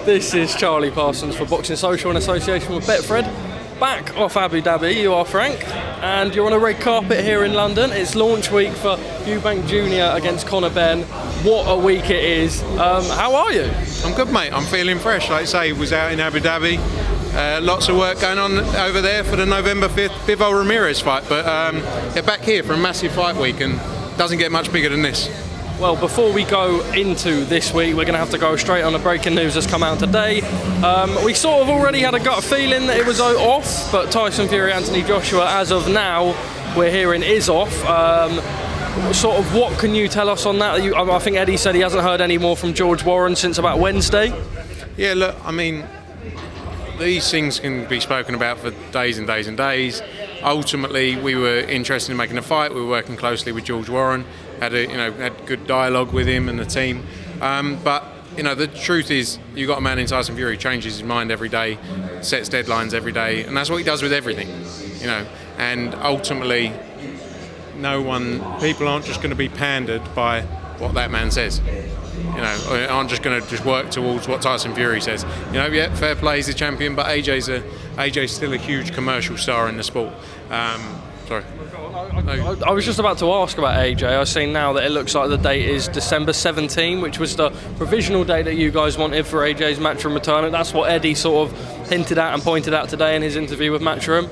This is Charlie Parsons for Boxing Social in association with Betfred. Back off Abu Dhabi, you are Frank, and you're on a red carpet here in London. It's launch week for Eubank Jr. against Jr-Benn. What a week it is. How are you? I'm good, mate. I'm feeling fresh. Like I say, was out in Abu Dhabi. Lots of work going on over there for the November 5th Bivol Ramirez fight, but back here for a massive fight week, and doesn't get much bigger than this. Well, before we go into this week, we're going to have to go straight on the breaking news that's come out today. We sort of already had a gut feeling that it was off, but Tyson, Fury, Anthony Joshua, as of now, we're hearing is off. Sort of what can you tell us on that? I think Eddie said he hasn't heard any more from George Warren since about Wednesday. Yeah, look, I mean, these things can be spoken about for days and days and days. Ultimately, we were interested in making a fight. We were working closely with George Warren, had good dialogue with him and the team. But the truth is, you have got a man in Tyson Fury who changes his mind every day, sets deadlines every day, and that's what he does with everything. And ultimately, people aren't just going to be pandered by what that man says. Aren't just going to work towards what Tyson Fury says. Yeah, fair play, he's a champion, but AJ's still a huge commercial star in the sport. Sorry. I was just about to ask about AJ. I've seen now that it looks like the date is December 17, which was the provisional date that you guys wanted for AJ's Matchroom return. That's what Eddie sort of hinted at and pointed out today in his interview with Matchroom.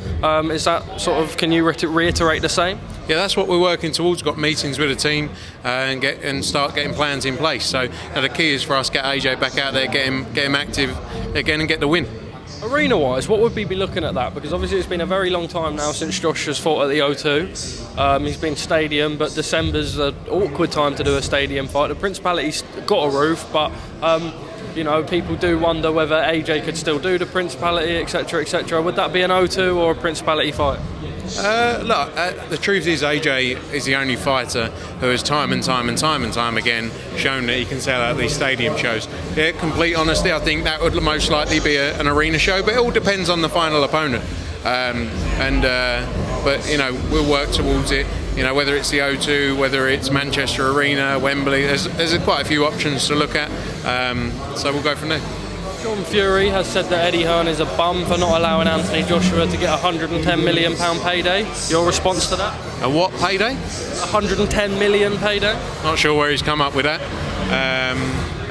Is that sort of, can you reiterate the same? Yeah, that's what we're working towards. Got meetings with the team and start getting plans in place. So the key is for us to get AJ back out there, get him active again and get the win. Arena-wise, what would we be looking at that? Because obviously it's been a very long time now since Josh has fought at the O2. He's been stadium, but December's an awkward time to do a stadium fight. The Principality's got a roof, but people do wonder whether AJ could still do the Principality, etc., etc. Would that be an O2 or a Principality fight? The truth is, AJ is the only fighter who has time and time again shown that he can sell out these stadium shows. Yeah, complete honesty, I think that would most likely be an arena show, but it all depends on the final opponent. But we'll work towards it. Whether it's the O2, whether it's Manchester Arena, Wembley, there's quite a few options to look at. So we'll go from there. John Fury has said that Eddie Hearn is a bum for not allowing Anthony Joshua to get a £110 million payday. Your response to that? A what payday? £110 million payday. Not sure where he's come up with that.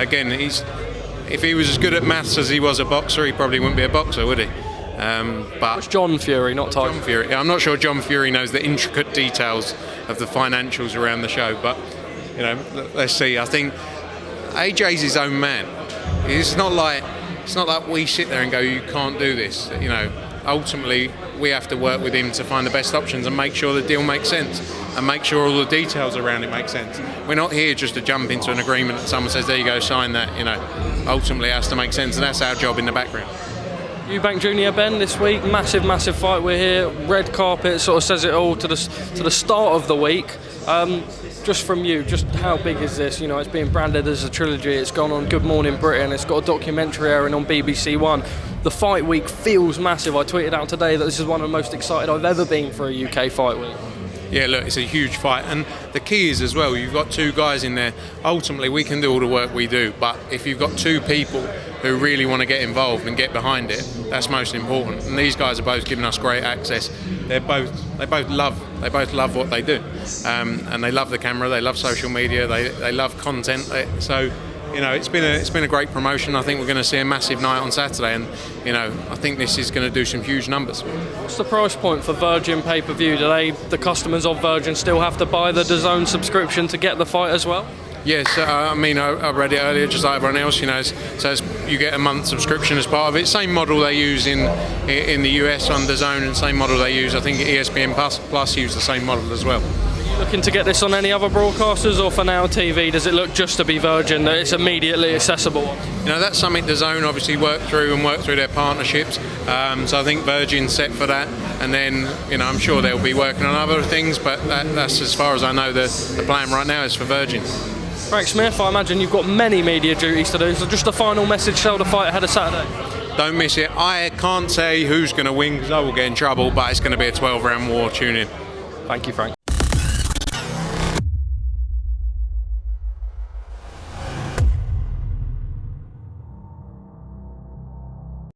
Again, if he was as good at maths as he was a boxer, he probably wouldn't be a boxer, would he? But it's John Fury, not Tyson. John Fury. I'm not sure John Fury knows the intricate details of the financials around the show, but let's see. I think AJ's his own man. It's not like we sit there and go, you can't do this. Ultimately, we have to work with him to find the best options and make sure the deal makes sense and make sure all the details around it make sense. We're not here just to jump into an agreement that someone says, there you go, sign that. Ultimately it has to make sense, and that's our job in the background. Eubank Jr-Benn this week, massive fight. We're here, red carpet, sort of says it all to the start of the week. Just from you, just how big is this? It's being branded as a trilogy. It's gone on Good Morning Britain. It's got a documentary airing on BBC One. The fight week feels massive. I tweeted out today that this is one of the most excited I've ever been for a UK fight week. Yeah, look, it's a huge fight, and the key is as well, you've got two guys in there. Ultimately, we can do all the work we do, but if you've got two people who really want to get involved and get behind it, that's most important. And these guys are both giving us great access. They both love what they do, and they love the camera. They love social media. They love content. So it's been a great promotion. I think we're going to see a massive night on Saturday, and I think this is going to do some huge numbers. What's the price point for Virgin pay-per-view? Do the customers of Virgin still have to buy the DAZN subscription to get the fight as well? Yes, I read it earlier, just like everyone else. So you get a month subscription as part of it. Same model they use in the US on DAZN, and same model they use. I think ESPN Plus use the same model as well. Looking to get this on any other broadcasters, or for now TV, does it look just to be Virgin, that it's immediately accessible? That's something DAZN obviously work through their partnerships. So I think Virgin's set for that, and then I'm sure they'll be working on other things, but that's as far as I know. The plan right now is for Virgin. Frank Smith, I imagine you've got many media duties to do, so just a final message, sell the fight ahead of Saturday. Don't miss it. I can't say who's going to win because I will get in trouble, but it's going to be a 12-round war. Tune in. Thank you, Frank.